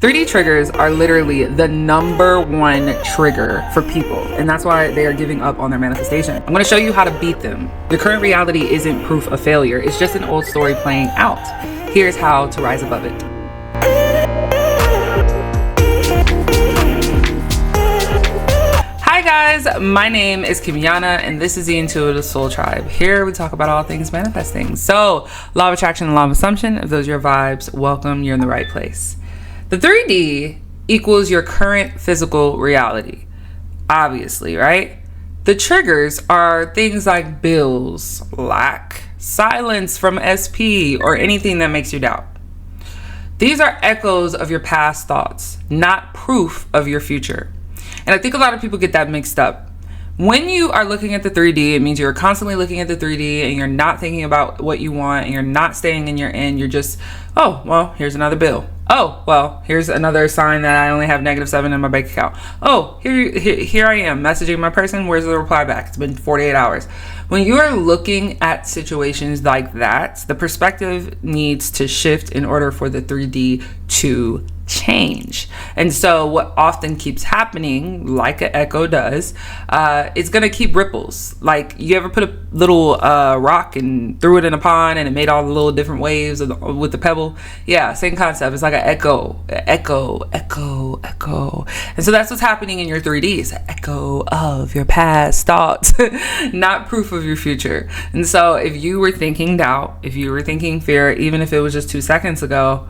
3D triggers are literally the #1 trigger for people, and that's why they are giving up on their manifestation. I'm going to show you how to beat them. Your current reality isn't proof of failure. It's just an old story playing out. Here's how to rise above it. Hi guys, my name is Kimiana, and this is the Intuitive Soul Tribe. Here we talk about all things manifesting. So, law of attraction and law of assumption. If those are your vibes, welcome. You're in the right place. The 3D equals your current physical reality, obviously, right? The triggers are things like bills, lack, silence from SP, or anything that makes you doubt. These are echoes of your past thoughts, not proof of your future. And I think a lot of people get that mixed up. When you are looking at the 3D, it means you're constantly looking at the 3D and you're not thinking about what you want and you're not staying in your end. You're just, oh, well, here's another bill. Oh, well, here's another sign that I only have -7 in my bank account. Oh, here I am messaging my person. Where's the reply back? It's been 48 hours. When you are looking at situations like that, the perspective needs to shift in order for the 3D to change. And so what often keeps happening, like an echo does, it's gonna keep ripples. Like, you ever put a little rock and threw it in a pond and it made all the little different waves with the pebble? Yeah, same concept. It's like an echo. And so that's what's happening in your 3D. It's an echo of your past thoughts, not proof of your future. And so if you were thinking doubt, if you were thinking fear, even if it was just 2 seconds ago,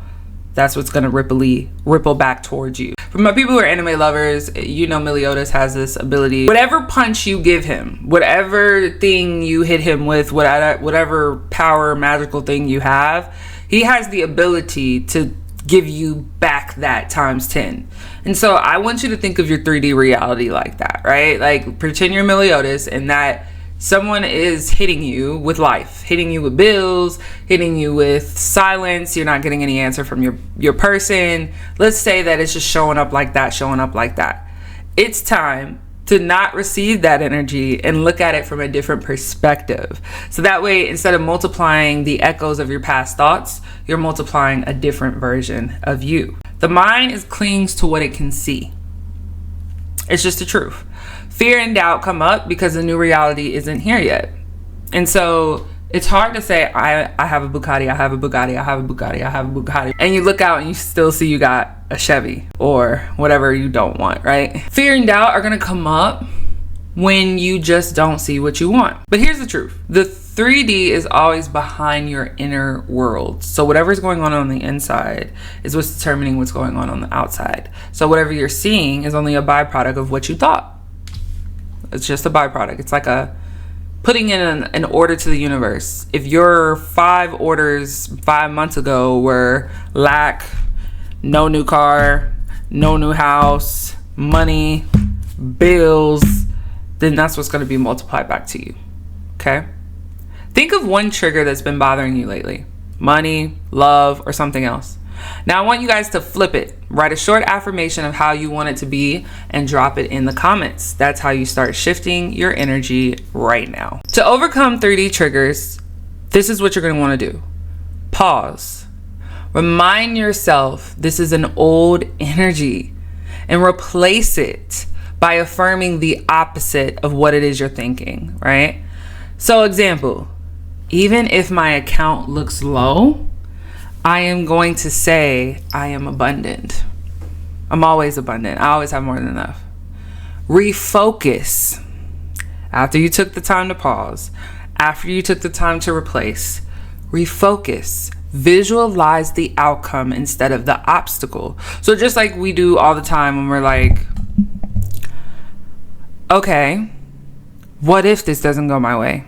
that's what's going to ripple back towards you. For my people who are anime lovers, you know Meliodas has this ability. Whatever punch you give him, whatever thing you hit him with, whatever power, magical thing you have, he has the ability to give you back that ×10. And so I want you to think of your 3D reality like that, right? Like, pretend you're Meliodas and that someone is hitting you with life, hitting you with bills, hitting you with silence. You're not getting any answer from your person. Let's say that it's just showing up like that. It's time to not receive that energy and look at it from a different perspective. So that way, instead of multiplying the echoes of your past thoughts, you're multiplying a different version of you. The mind clings to what it can see. It's just the truth. Fear and doubt come up because the new reality isn't here yet. And so it's hard to say, I have a Bugatti, I have a Bugatti, I have a Bugatti, I have a Bugatti. And you look out and you still see you got a Chevy or whatever you don't want, right? Fear and doubt are gonna come up when you just don't see what you want. But here's the truth. The 3D is always behind your inner world. So whatever's going on the inside is what's determining what's going on the outside. So whatever you're seeing is only a byproduct of what you thought. It's just a byproduct. It's like putting in an order to the universe. If your 5 orders 5 months ago were lack, no new car, no new house, money, bills, then that's what's going to be multiplied back to you. Okay? Think of one trigger that's been bothering you lately. Money, love, or something else. Now I want you guys to flip it. Write a short affirmation of how you want it to be and drop it in the comments. That's how you start shifting your energy right now. To overcome 3D triggers, this is what you're going to want to do. Pause. Remind yourself this is an old energy and replace it by affirming the opposite of what it is you're thinking, right? So example, even if my account looks low, I am going to say I am abundant. I'm always abundant. I always have more than enough. Refocus. After you took the time to pause, after you took the time to replace, refocus. Visualize the outcome instead of the obstacle. So just like we do all the time when we're like, okay, what if this doesn't go my way?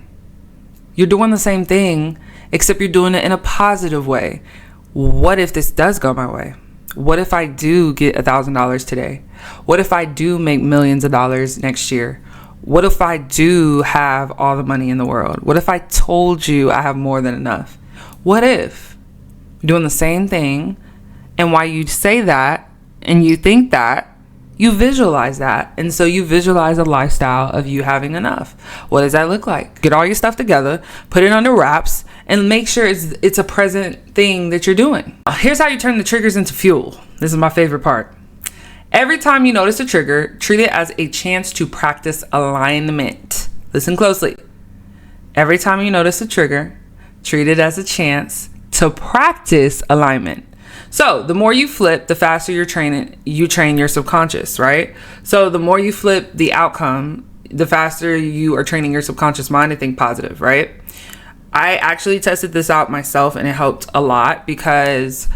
You're doing the same thing, except you're doing it in a positive way. What if this does go my way? What if I do get $1,000 today? What if I do make millions of dollars next year? What if I do have all the money in the world? What if I told you I have more than enough? What if? You're doing the same thing, and while you say that and you think that, you visualize that. And so you visualize a lifestyle of you having enough. What does that look like? Get all your stuff together, put it under wraps, and make sure it's a present thing that you're doing. Here's how you turn the triggers into fuel. This is my favorite part. Every time you notice a trigger, treat it as a chance to practice alignment. Listen closely. Every time you notice a trigger, treat it as a chance to practice alignment. So the more you flip, the faster you train your subconscious, right? So the more you flip the outcome, the faster you are training your subconscious mind to think positive, right? I actually tested this out myself, and it helped a lot because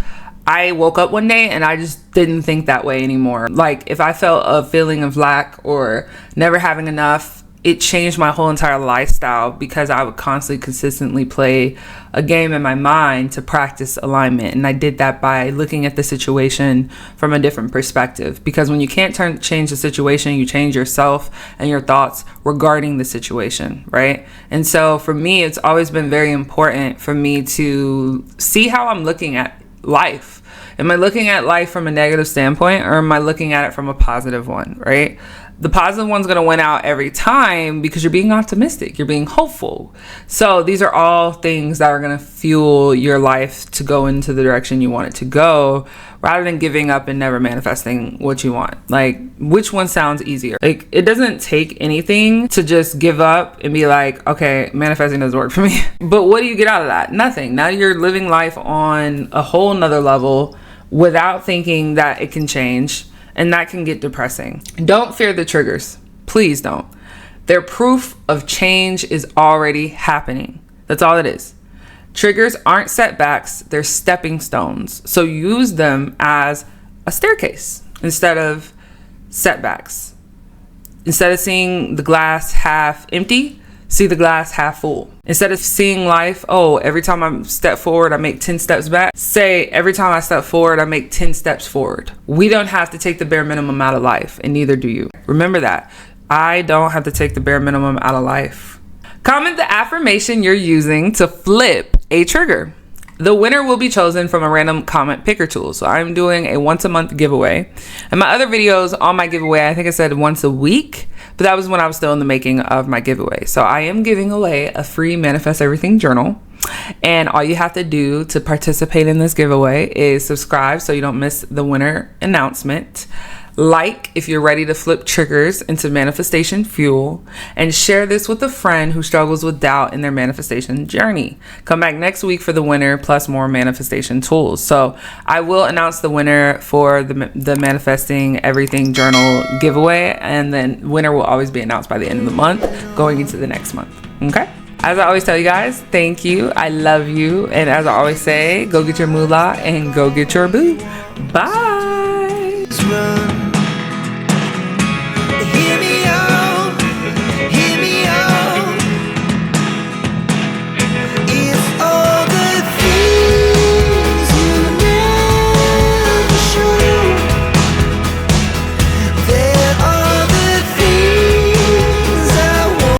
I woke up one day and I just didn't think that way anymore. Like if I felt a feeling of lack or never having enough, it changed my whole entire lifestyle because I would constantly, consistently play a game in my mind to practice alignment. And I did that by looking at the situation from a different perspective. Because when you can't change the situation, you change yourself and your thoughts regarding the situation, right? And so for me, it's always been very important for me to see how I'm looking at life. Am I looking at life from a negative standpoint, or am I looking at it from a positive one, right? The positive one's going to win out every time because you're being optimistic, you're being hopeful. So these are all things that are going to fuel your life to go into the direction you want it to go, rather than giving up and never manifesting what you want. Like, which one sounds easier? Like, it doesn't take anything to just give up and be like, okay, manifesting doesn't work for me. But what do you get out of that? Nothing. Now you're living life on a whole nother level without thinking that it can change. And that can get depressing. Don't fear the triggers. Please don't. Their proof of change is already happening. That's all it is. Triggers aren't setbacks, they're stepping stones. So use them as a staircase instead of setbacks. Instead of seeing the glass half empty, see the glass half full. Instead of seeing life, oh, every time I step forward, I make 10 steps back. Say, every time I step forward, I make 10 steps forward. We don't have to take the bare minimum out of life, and neither do you. Remember that. I don't have to take the bare minimum out of life. Comment the affirmation you're using to flip a trigger. The winner will be chosen from a random comment picker tool. So I'm doing a once a month giveaway. And my other videos on my giveaway, I think I said once a week, but that was when I was still in the making of my giveaway. So I am giving away a free Manifest Everything journal. And all you have to do to participate in this giveaway is subscribe so you don't miss the winner announcement. Like if you're ready to flip triggers into manifestation fuel, and share this with a friend who struggles with doubt in their manifestation journey. Come back next week for the winner plus more manifestation tools. So I will announce the winner for the Manifesting Everything journal giveaway, and then winner will always be announced by the end of the month going into the next month. Okay? As I always tell you guys, thank you. I love you. And as I always say, go get your moolah and go get your boo. Bye.